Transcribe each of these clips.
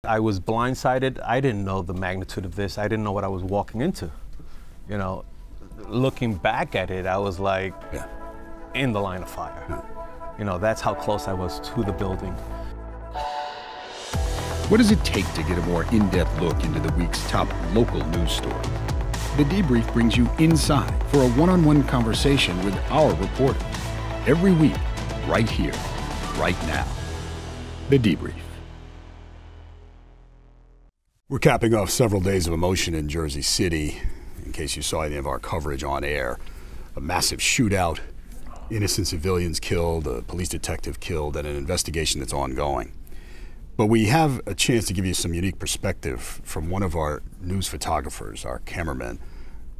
I was blindsided. I didn't know the magnitude of this. I didn't know what I was walking into. You know, looking back at it, I was like in the line of fire. You know, that's how close I was to the building. What does it take to get a more in-depth look into the week's top local news story? The Debrief brings you inside for a one-on-one conversation with our reporters. Every week, right here, right now. The Debrief. We're capping off several days of emotion in Jersey City. In case you saw any of our coverage on air, a massive shootout, innocent civilians killed, a police detective killed, and an investigation that's ongoing. But we have a chance to give you some unique perspective from one of our news photographers, our cameraman,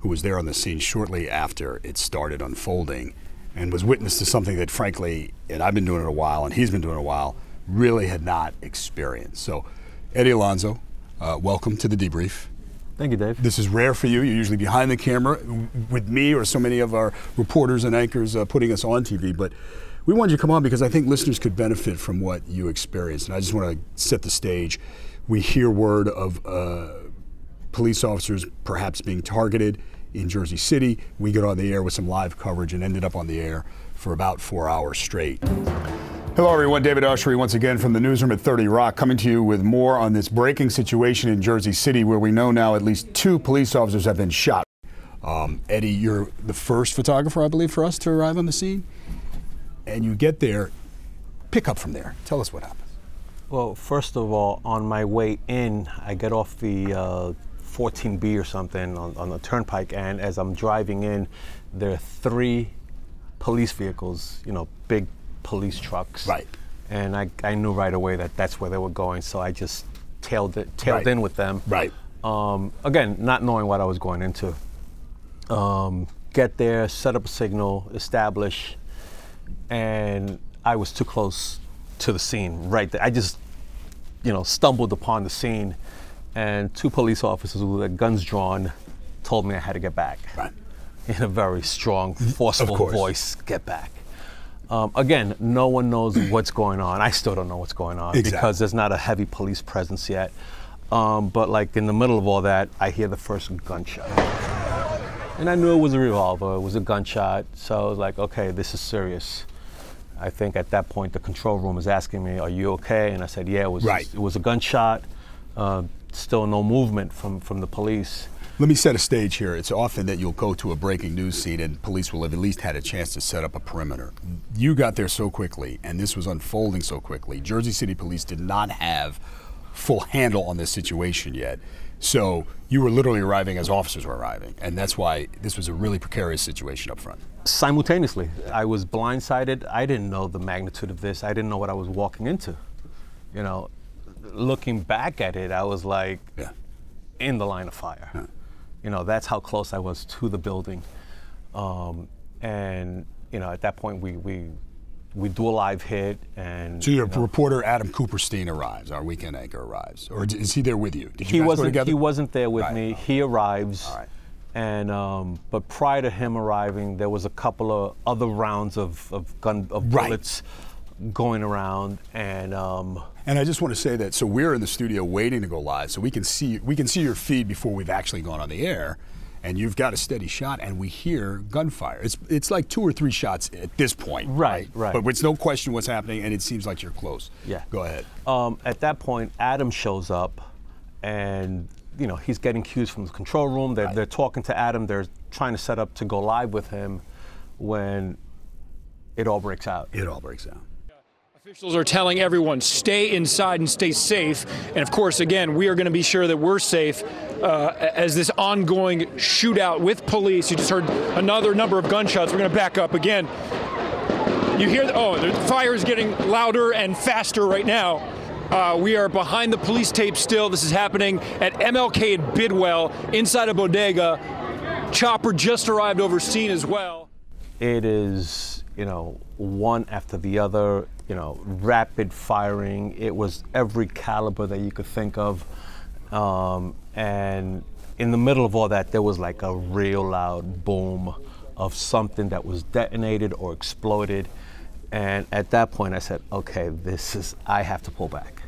who was there on the scene shortly after it started unfolding and was witness to something that, frankly, and I've been doing it a while and he's been doing it a while, really had not experienced. So, Eddie Alonzo, welcome to the Debrief. Thank you, Dave. This is rare for you. You're usually behind the camera with me or so many of our reporters and anchors putting us on TV. But we wanted you to come on because I think listeners could benefit from what you experienced. And I just want to set the stage. We hear word of police officers perhaps being targeted in Jersey City. We got on the air with some live coverage and ended up on the air for about 4 hours straight. Hello everyone, David Ushery once again from the newsroom at 30 Rock, coming to you with more on this breaking situation in Jersey City where we know now at least 2 police officers have been shot. Eddie, you're the first photographer, I believe, for us to arrive on the scene. And you get there, pick up from there. Tell us what happens. Well, first of all, on my way in, I get off the 14B or something on the turnpike, and as I'm driving in, there are 3 police vehicles, you know, big police trucks. Right. And I knew right away that that's where they were going, so I just tailed in with them. Right. Again, not knowing what I was going into. Get there, set up a signal, establish, and I was too close to the scene right there. I just, you know, stumbled upon the scene, and 2 police officers with their guns drawn told me I had to get back. Right. In a very strong, forceful voice, get back. Again, no one knows what's going on. I still don't know what's going on because there's not a heavy police presence yet. But like in the middle of all that, I hear the first gunshot. And I knew it was a revolver, it was a gunshot. So I was like, okay, this is serious. I think at that point the control room was asking me, are you okay? And I said, yeah, it was a gunshot. Still no movement from the police. Let me set a stage here. It's often that you'll go to a breaking news scene and police will have at least had a chance to set up a perimeter. You got there so quickly and this was unfolding so quickly. Jersey City Police did not have full handle on this situation yet. So you were literally arriving as officers were arriving, and that's why this was a really precarious situation up front. Simultaneously, I was blindsided. I didn't know the magnitude of this. I didn't know what I was walking into. You know, looking back at it, I was like in the line of fire. You know, that's how close I was to the building. And, you know, at that point, we do a live hit. And so your reporter, Adam Cooperstein, arrives, our weekend anchor arrives. Or is he there with you? Did you guys go together? He wasn't there with me. Okay. He arrives. All right. And, but prior to him arriving, there was a couple of other rounds of bullets going around. And I just want to say that, so we're in the studio waiting to go live, so we can see your feed before we've actually gone on the air, and you've got a steady shot, and we hear gunfire. It's like 2 or 3 shots at this point. Right. But it's no question what's happening, and it seems like you're close. Yeah. Go ahead. At that point, Adam shows up, and you know he's getting cues from the control room. They're talking to Adam. They're trying to set up to go live with him when it all breaks out. It all breaks out. Officials are telling everyone, stay inside and stay safe. And of course, again, we are going to be sure that we're safe as this ongoing shootout with police. You just heard another number of gunshots. We're going to back up again. You hear, the fire is getting louder and faster right now. We are behind the police tape still. This is happening at MLK at Bidwell, inside a bodega. Chopper just arrived over scene as well. It is, you know, one after the other. You know, rapid firing. It was every caliber that you could think of. And in the middle of all that, there was like a real loud boom of something that was detonated or exploded. And at that point, I said, okay, I have to pull back.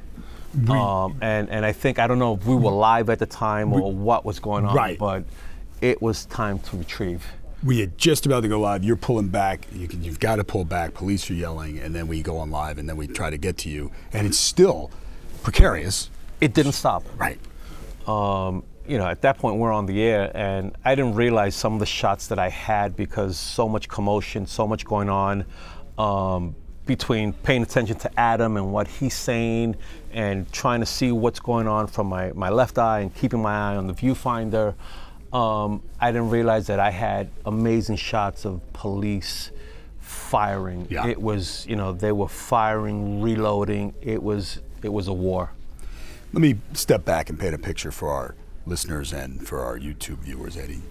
And I think, I don't know if we were live at the time or what was going on, but it was time to retrieve. We had just about to go live. You're pulling back. You've got to pull back. Police are yelling, and then we go on live, and then we try to get to you. And it's still precarious. It didn't stop. Right. You know, at that point we're on the air, and I didn't realize some of the shots that I had because so much commotion, so much going on, between paying attention to Adam and what he's saying and trying to see what's going on from my left eye and keeping my eye on the viewfinder. I didn't realize that I had amazing shots of police firing. Yeah. It was, you know, they were firing, reloading. It was a war. Let me step back and paint a picture for our listeners and for our YouTube viewers, Eddie.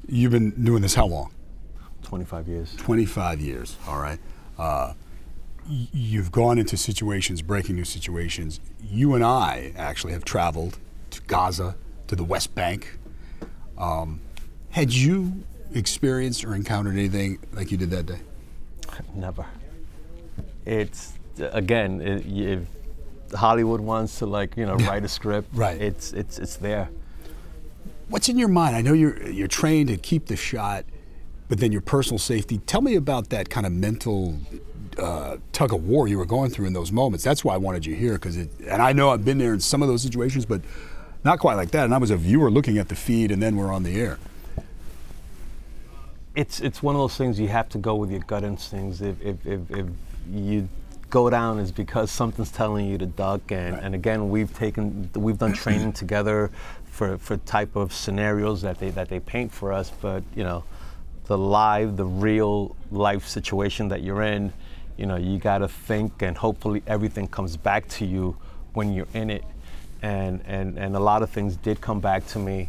You've been doing this how long? 25 years. 25 years, all right. You've gone into situations, breaking news situations. You and I actually have traveled to Gaza, to the West Bank. Had you experienced or encountered anything like you did that day? Never. It's, again, if Hollywood wants to, like, you know, write a script, it's there. What's in your mind? I know you're trained to keep the shot, but then your personal safety. Tell me about that kind of mental tug of war you were going through in those moments. That's why I wanted you here, and I know I've been there in some of those situations, but not quite like that. And I was a viewer looking at the feed, and then we're on the air. It's one of those things you have to go with your gut instincts. If you go down, it's because something's telling you to duck. And again, we've done training together for type of scenarios that they paint for us. But you know, the real life situation that you're in, you know, you got to think, and hopefully everything comes back to you when you're in it. And a lot of things did come back to me,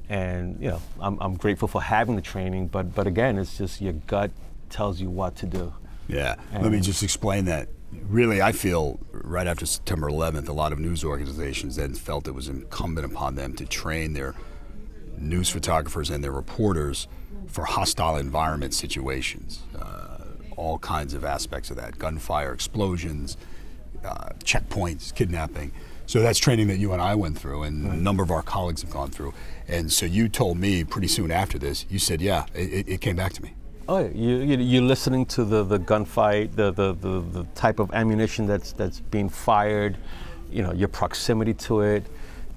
and you know, I'm grateful for having the training. But again, it's just your gut tells you what to do. Yeah. Let me just explain that. Really, I feel right after September 11th, a lot of news organizations then felt it was incumbent upon them to train their news photographers and their reporters for hostile environment situations, all kinds of aspects of that: gunfire, explosions, checkpoints, kidnapping. So that's training that you and I went through, and a number of our colleagues have gone through. And so you told me pretty soon after this, you said, yeah, it came back to me. Oh, you're listening to the gunfight, the type of ammunition that's being fired, you know, your proximity to it.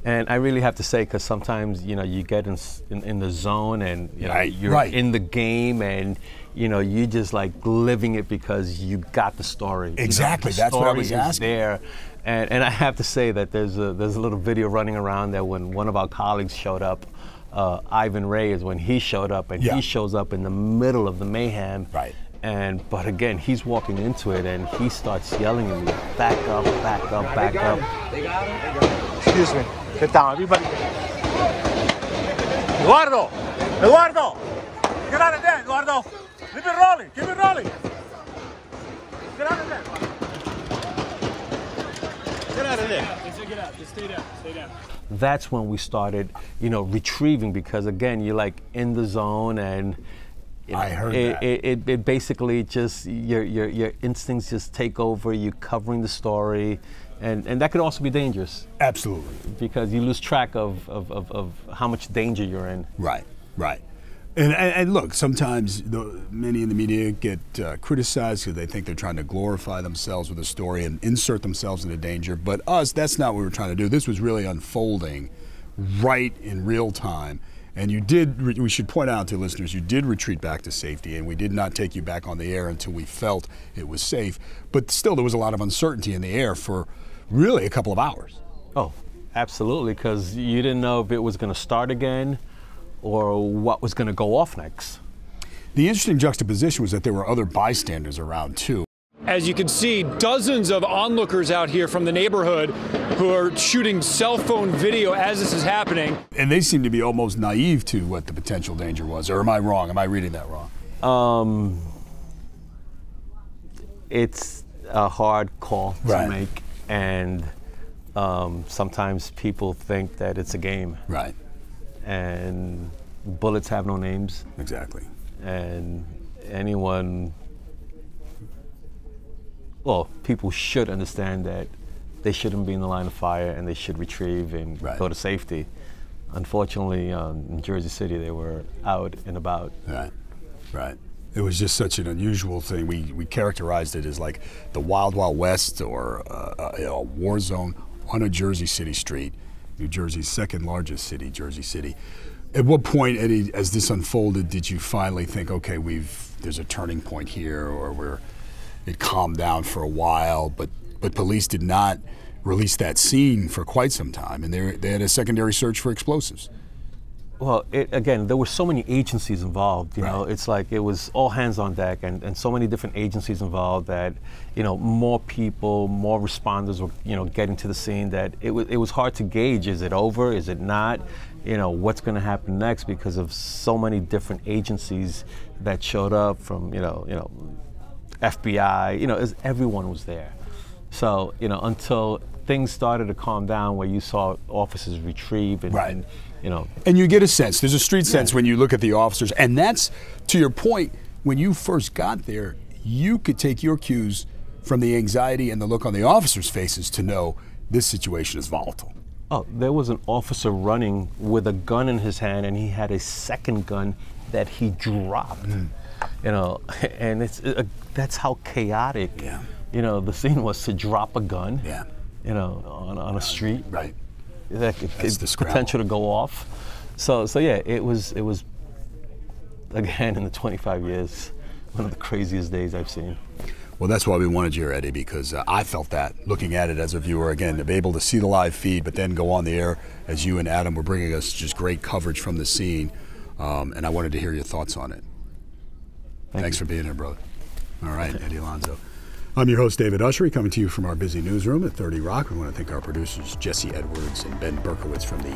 And I really have to say, because sometimes, you know, you get in the zone, and you know, you're in the game, and you know, you just like living it because you got the story. Exactly, you know, that's what I was asking. There, and I have to say that there's a little video running around that when one of our colleagues showed up, Ivan Reyes, when he showed up, and he shows up in the middle of the mayhem. Right. But again, he's walking into it, and he starts yelling at me, back up, back up, back up. Excuse me. Get down, everybody. Eduardo! Eduardo! Get out of there, Eduardo! Keep it rolling, keep it rolling! Get out of there! Get out of there! Get out, just stay down, stay down. That's when we started, you know, retrieving, because again, you're like in the zone, and you know, I heard that. It basically just, your instincts just take over, you covering the story. And that could also be dangerous. Absolutely. Because you lose track of how much danger you're in. Right, right. And look, sometimes many in the media get criticized because they think they're trying to glorify themselves with a story and insert themselves into danger. But us, that's not what we were trying to do. This was really unfolding right in real time. And you did, we should point out to listeners, you did retreat back to safety, and we did not take you back on the air until we felt it was safe. But still, there was a lot of uncertainty in the air for really a couple of hours. Oh, absolutely, because you didn't know if it was going to start again or what was going to go off next. The interesting juxtaposition was that there were other bystanders around too. As you can see, dozens of onlookers out here from the neighborhood who are shooting cell phone video as this is happening. And they seem to be almost naive to what the potential danger was. Or am I wrong? Am I reading that wrong? It's a hard call to make. And sometimes people think that it's a game. Right. And bullets have no names. Exactly. And anyone, well, people should understand that they shouldn't be in the line of fire and they should retrieve and go to safety. Unfortunately, in Jersey City, they were out and about. Right. It was just such an unusual thing. We characterized it as like the Wild Wild West or a war zone on a Jersey City street. New Jersey's second largest city, Jersey City. At what point, Eddie, as this unfolded, did you finally think, okay, there's a turning point here, or it calmed down for a while, but police did not release that scene for quite some time, and they had a secondary search for explosives? Well, again, there were so many agencies involved. You know, it's like it was all hands on deck, and so many different agencies involved that, you know, more people, more responders were, you know, getting to the scene. That it was hard to gauge. Is it over? Is it not? You know, what's going to happen next because of so many different agencies that showed up from, you know, FBI. You know, everyone was there. So, you know, until things started to calm down, where you saw officers retrieve and you know. And you get a sense, there's a street sense when you look at the officers, and that's, to your point, when you first got there, you could take your cues from the anxiety and the look on the officers' faces to know this situation is volatile. Oh, there was an officer running with a gun in his hand, and he had a second gun that he dropped. You know, and that's how chaotic, you know, the scene was, to drop a gun, you know, on a street. That could potential to go off. So yeah, it was again, in the 25 years, one of the craziest days I've seen. Well, that's why we wanted you here, Eddie, because I felt that looking at it as a viewer, again, to be able to see the live feed, but then go on the air as you and Adam were bringing us just great coverage from the scene, and I wanted to hear your thoughts on it. Thanks for being here, brother. All right, Eddie Alonzo. I'm your host, David Ushery, coming to you from our busy newsroom at 30 Rock. We want to thank our producers, Jesse Edwards and Ben Berkowitz from the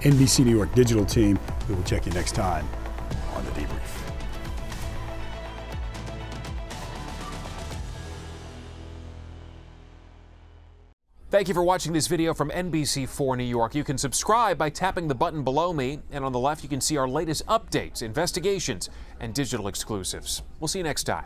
NBC New York digital team. We will check you next time on The Debrief. Thank you for watching this video from NBC4 New York. You can subscribe by tapping the button below me, and on the left you can see our latest updates, investigations, and digital exclusives. We'll see you next time.